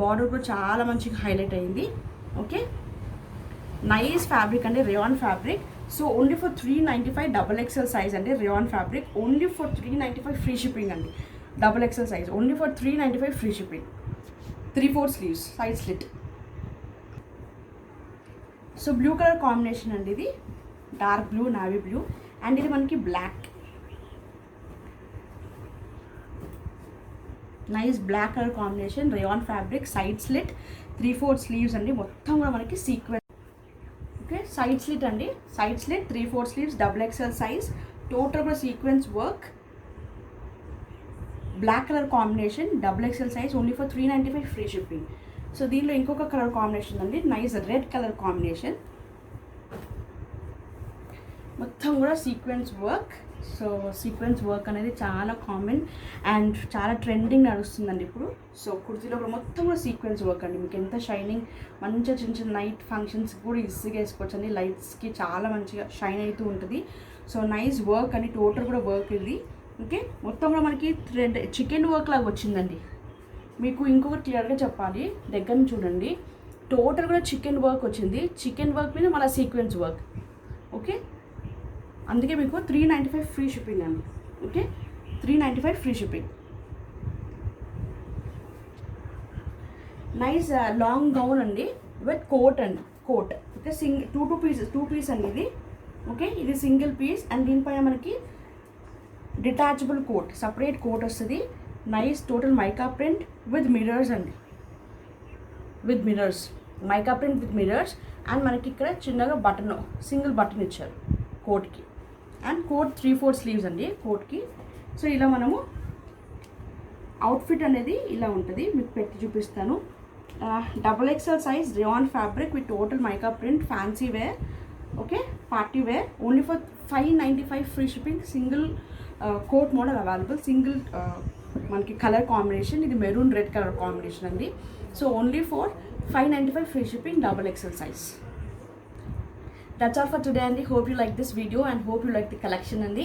బార్డర్ కూడా చాలా మంచిగా హైలైట్ అయింది. ఓకే, నైస్ ఫ్యాబ్రిక్ అండి, rayon fabric. So only for 395 double XL size అండి, rayon fabric only for 395 free shipping అండి. Double XL size only for 395 free shipping, 3/4 sleeves, side slit. So blue colour combination అండి, ఇది dark blue, navy blue, and ఇది మనకి black, nice black colour combination, rayon fabric, side slit, 3/4 sleeves అండి, మొత్తం కూడా మనకి sequence. Okay, side slit అండి, side slit, 3/4 sleeves, double XL size, total కూడా sequence work, black colour combination, XXL size, only for 395 free shipping. So దీనిలో ఇంకొక colour combination అండి, nice red colour combination, మొత్తం కూడా sequence work. So sequence work అనేది చాలా common and చాలా trending నడుస్తుందండి ఇప్పుడు. సో కుర్తీలో కూడా మొత్తం కూడా సీక్వెన్స్ వర్క్ అండి, మీకు ఎంత షైనింగ్, మంచిగా చిన్న చిన్న నైట్ ఫంక్షన్స్కి కూడా ఈజీగా వేసుకోవచ్చు అండి, లైట్స్కి చాలా మంచిగా షైన్ అవుతూ ఉంటుంది. సో నైస్ వర్క్ అని, టోటల్ కూడా వర్క్ ఇది. ఓకే, మొత్తం కూడా మనకి థ్రెడ్ చికెన్ వర్క్ లాగా వచ్చిందండి. మీకు ఇంకొకటి క్లియర్గా చెప్పాలి, దగ్గర చూడండి, టోటల్ కూడా చికెన్ వర్క్ వచ్చింది, చికెన్ వర్క్ మీద మళ్ళీ సీక్వెన్స్ వర్క్. ఓకే, అందుకే మీకు 395 ఫ్రీ షిప్పింగ్ అండి. Okay, 395 free shipping. Nice long gown అండి విత్ కోట్ అండి, కోట్. ఓకే, టూ పీస్ అండి ఇది. ఓకే, ఇది సింగిల్ పీస్ అండ్ దీనిపైన మనకి డిటాచబుల్ కోట్, సపరేట్ కోట్ వస్తుంది. Nice total mica print with mirrors అండి, with mirrors, mica print with mirrors. And మనకి ఇక్కడ చిన్నగా బటన్, సింగిల్ బటన్ ఇచ్చారు కోట్కి. అండ్ కోట్ 3/4 స్లీవ్స్ అండి కోట్కి. సో ఇలా మనము అవుట్ఫిట్ అనేది ఇలా ఉంటుంది, మీకు పెట్టి చూపిస్తాను. XXL size rayon fabric with total mica print, fancy wear. Okay, party wear, only for 595 free shipping. Single coat model available, single మనకి కలర్ కాంబినేషన్, ఇది మెరూన్ రెడ్ కలర్ కాంబినేషన్ అండి. So only for 595 free shipping, XXL size. That's all for today అండి. Hope you like this video and hope you like the collection అండి.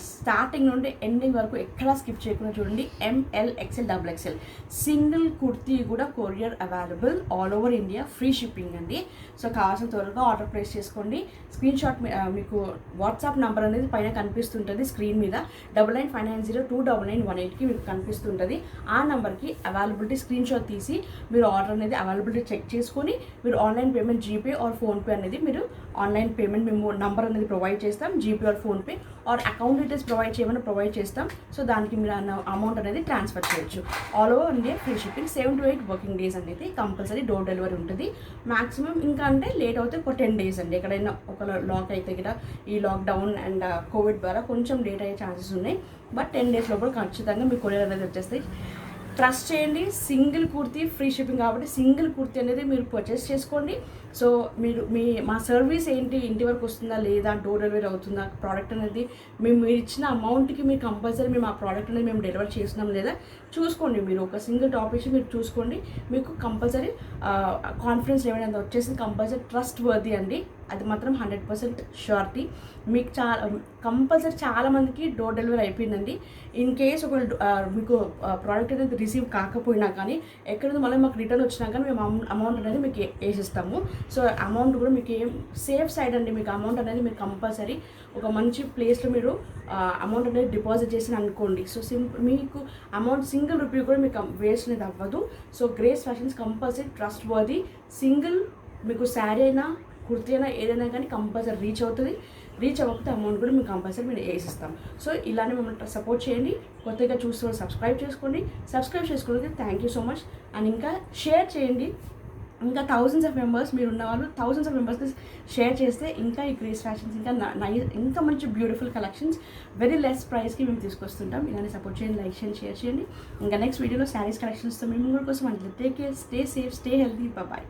Starting నుండి ending వరకు ఎక్కడా skip చేయకుండా చూడండి. ML, XL, XXL single kurti కూడా courier available all over India, free shipping అండి. So కావాల్సిన త్వరగా ఆర్డర్ ప్లేస్ చేసుకోండి. స్క్రీన్ షాట్ మీకు వాట్సాప్ నెంబర్ అనేది పైన కనిపిస్తుంటుంది స్క్రీన్ మీద, 9959029918కి మీకు కనిపిస్తుంటుంది. ఆ నెంబర్కి అవైలబిలిటీ స్క్రీన్ షాట్ తీసి మీరు ఆర్డర్ అనేది అవైలబిలిటీ చెక్ చేసుకొని మీరు online payment, GPay or PhonePe అనేది మీరు ఆన్లైన్ పేమెంట్ మేము నంబర్ అనేది ప్రొవైడ్ చేస్తాం, GPay or PhonePe are account details provide చేస్తాం. సో దానికి మీరు అమౌంట్ అనేది ట్రాన్స్ఫర్ చేయొచ్చు. All over India free shipping, 7 to 8 working days అనేది కంపల్సరీ డోర్ డెలివరీ ఉంటుంది. మాక్సిమం ఇంకా అంటే లేట్ అవుతే ఒక 10 days అండి. ఎక్కడైనా ఒక లాక్ అయితే కూడా ఈ లాక్డౌన్ అండ్ కోవిడ్ ద్వారా కొంచెం లేట్ అయ్యే ఛాన్సెస్ ఉన్నాయి. బట్ 10 days లోపల ఖచ్చితంగా మీ కొరియర్ అనేది వచ్చేస్తాయి. ట్రస్ట్ చేయండి, సింగిల్ కుర్తీ ఫ్రీ షిప్పింగ్ కాబట్టి సింగిల్ కుర్తీ అనేది మీరు పర్చేస్ చేసుకోండి. సో మీరు మా సర్వీస్ ఏంటి, ఇంటి వరకు వస్తుందా లేదా, డోర్ డెలివరీ అవుతుందా, ప్రోడక్ట్ అనేది మీరు ఇచ్చిన అమౌంట్కి మీరు కంపల్సరీ మేము ఆ ప్రోడక్ట్ అనేది మేము డెలివరీ చేస్తున్నాం లేదా చూసుకోండి. మీరు ఒక సింగిల్ టాపిక్ మీరు చూసుకోండి, మీకు కంపల్సరీ కాన్ఫిడెన్స్ లెవెల్ అనేది వచ్చేసి కంపల్సరీ ట్రస్ట్ వర్ది అండి, అది మాత్రం 100% షూరిటీ. మీకు కంపల్సరీ చాలామందికి డోర్ డెలివరీ అయిపోయిందండి. ఇన్ కేస్ ఒక మీకు ప్రోడక్ట్ అనేది రిసీవ్ కాకపోయినా కానీ ఎక్కడైనా మళ్ళీ మాకు రిటర్న్ వచ్చినా కానీ మేము అమౌంట్ అనేది మీకు వేసిస్తాము. సో అమౌంట్ కూడా మీకు ఏం సేఫ్ సైడ్ అండి, మీకు అమౌంట్ అనేది మీరు కంపల్సరీ ఒక మంచి ప్లేస్లో మీరు అమౌంట్ అనేది డిపాజిట్ చేసి అనుకోండి. సో మీకు అమౌంట్ సింగిల్ రూపీ కూడా మీకు వేస్ట్ అనేది అవ్వదు. So grace fashions compulsory trust worthy. Single మీకు శారీ అయినా కుర్తీ అయినా ఏదైనా కానీ కంపల్సరీ రీచ్ అవుతుంది. రీచ్ అవ్వకపోతే అమౌంట్ కూడా మీకు కంపల్సరీ మేము వేసిస్తాం. సో ఇలానే మమ్మల్ని సపోర్ట్ చేయండి. కొత్తగా చూస్తూ సబ్స్క్రైబ్ చేసుకోండి. సబ్స్క్రైబ్ చేసుకున్నందుకు thank you so much. And ఇంకా షేర్ చేయండి. ఇంకా థౌజండ్స్ ఆఫ్ మెంబర్స్ మీరు ఉన్నవాళ్ళు థౌజండ్స్ ఆఫ్ మెంబర్స్కి షేర్ చేస్తే ఇంకా ఈ గ్రేస్ ఫ్యాషన్స్ ఇంకా మంచి బ్యూటిఫుల్ కలెక్షన్స్ వెరీ లెస్ ప్రైస్కి మేము తీసుకొస్తుంటాం. ఇలానే సపోర్ట్ చేయండి, లైక్ చేయండి, షేర్ చేయండి. ఇంకా నెక్స్ట్ వీడియోలో శారీస్ కలెక్షన్స్తో మేము కూడా కోసం అంటే take care, stay safe, stay healthy, bye.